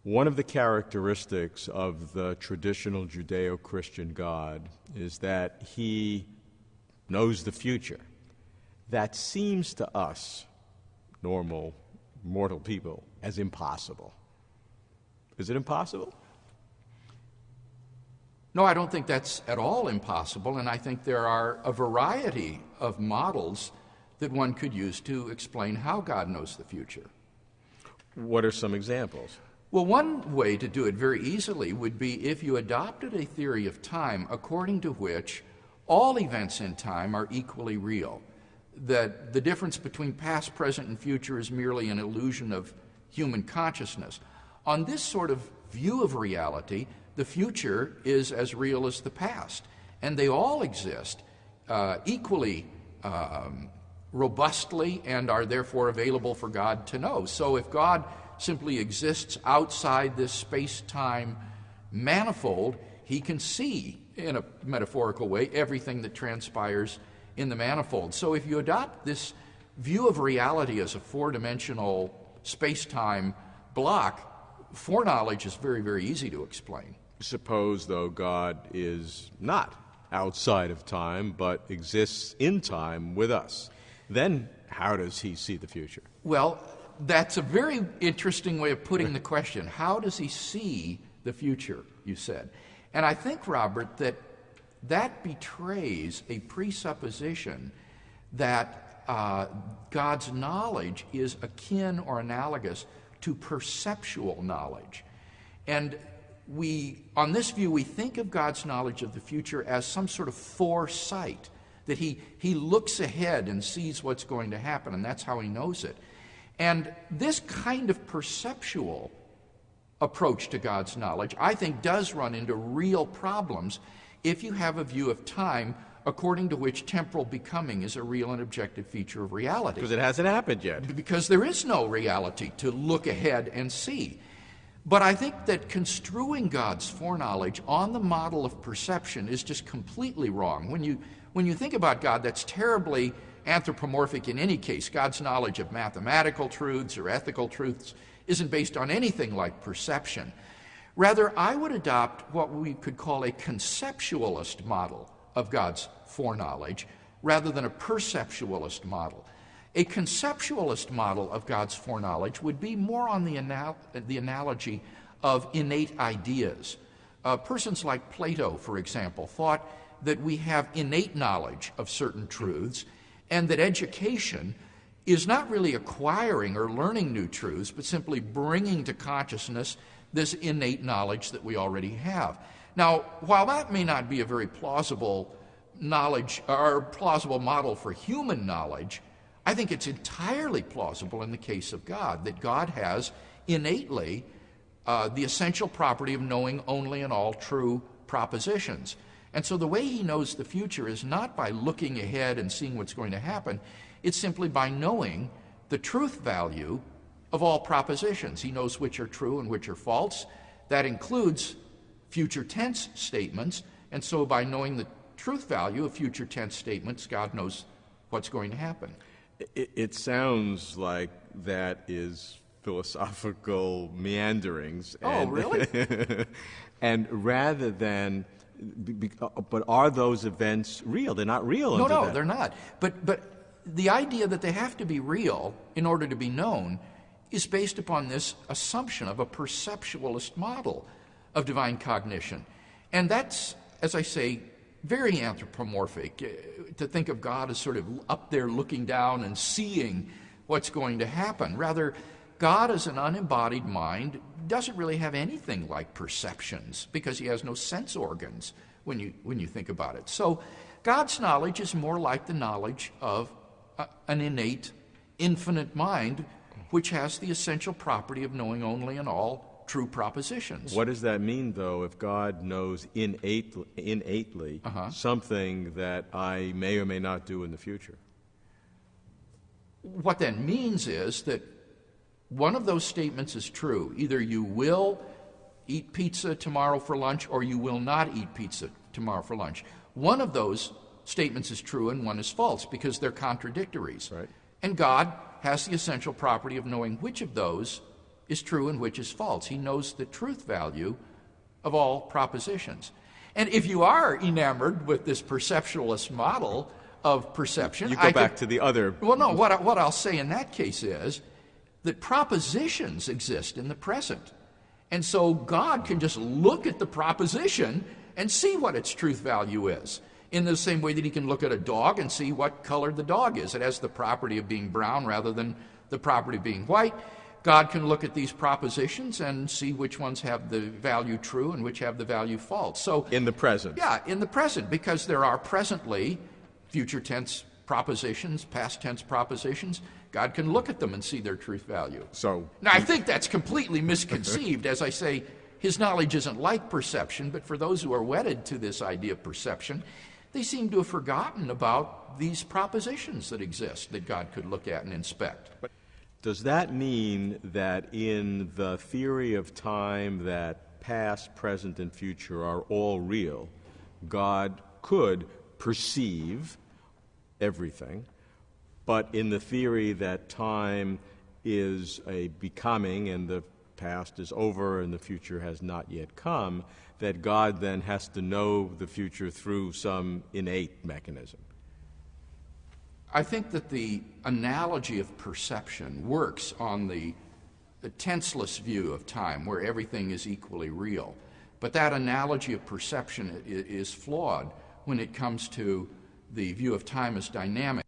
One of the characteristics of the traditional Judeo-Christian God is that he knows the future. That seems to us, normal, mortal people, as impossible. Is it impossible? No, I don't think that's at all impossible, and I think there are a variety of models that one could use to explain how God knows the future. What are some examples? Well, one way to do it very easily would be if you adopted a theory of time according to which all events in time are equally real, that the difference between past, present, and future is merely an illusion of human consciousness. On this sort of view of reality, the future is as real as the past, and they all exist equally robustly and are therefore available for God to know. So if God simply exists outside this space-time manifold, he can see, in a metaphorical way, everything that transpires in the manifold. So if you adopt this view of reality as a four-dimensional space-time block, foreknowledge is very, very easy to explain. Suppose, though, God is not outside of time, but exists in time with us. Then how does he see the future? Well, that's a very interesting way of putting the question. How does he see the future, you said? And I think, Robert, that betrays a presupposition that God's knowledge is akin or analogous to perceptual knowledge. And on this view, we think of God's knowledge of the future as some sort of foresight, that he looks ahead and sees what's going to happen, and that's how he knows it. And this kind of perceptual approach to God's knowledge, I think, does run into real problems if you have a view of time according to which temporal becoming is a real and objective feature of reality. Because it hasn't happened yet. Because there is no reality to look ahead and see. But I think that construing God's foreknowledge on the model of perception is just completely wrong. When you think about God, that's terribly anthropomorphic in any case. God's knowledge of mathematical truths or ethical truths isn't based on anything like perception. Rather, I would adopt what we could call a conceptualist model of God's foreknowledge rather than a perceptualist model. A conceptualist model of God's foreknowledge would be more on the analogy of innate ideas. Persons like Plato, for example, thought that we have innate knowledge of certain truths and that education is not really acquiring or learning new truths, but simply bringing to consciousness this innate knowledge that we already have. Now, while that may not be a very plausible knowledge or plausible model for human knowledge, I think it's entirely plausible in the case of God, that God has innately the essential property of knowing only and all true propositions. And so the way he knows the future is not by looking ahead and seeing what's going to happen, it's simply by knowing the truth value of all propositions. He knows which are true and which are false. That includes future tense statements, and so by knowing the truth value of future tense statements, God knows what's going to happen. It sounds like that is philosophical meanderings. Oh, really? And rather than, but are those events real? They're not real. No, they're not. But the idea that they have to be real in order to be known is based upon this assumption of a perceptualist model of divine cognition. And that's, as I say, very anthropomorphic, to think of God as sort of up there looking down and seeing what's going to happen. Rather, God as an unembodied mind doesn't really have anything like perceptions because he has no sense organs when you think about it. So God's knowledge is more like the knowledge of an innate, infinite mind which has the essential property of knowing only and all true propositions. What does that mean, though, if God knows innately something that I may or may not do in the future? What that means is that one of those statements is true. Either you will eat pizza tomorrow for lunch or you will not eat pizza tomorrow for lunch. One of those statements is true and one is false because they're contradictories. Right. And God has the essential property of knowing which of those is true and which is false. He knows the truth value of all propositions. And if you are enamored with this perceptualist model of perception, you go back to the other. Well, no, what I'll say in that case is that propositions exist in the present. And so God can just look at the proposition and see what its truth value is. In the same way that he can look at a dog and see what color the dog is. It has the property of being brown rather than the property of being white. God can look at these propositions and see which ones have the value true and which have the value false. So in the present. Yeah, in the present, because there are presently future tense propositions, past tense propositions. God can look at them and see their truth value. So now, I think that's completely misconceived. As I say, his knowledge isn't like perception, but for those who are wedded to this idea of perception, they seem to have forgotten about these propositions that exist that God could look at and inspect. Does that mean that in the theory of time that past, present, and future are all real, God could perceive everything, but in the theory that time is a becoming and the past is over and the future has not yet come, that God then has to know the future through some innate mechanism? I think that the analogy of perception works on the tenseless view of time where everything is equally real. But that analogy of perception is flawed when it comes to the view of time as dynamic.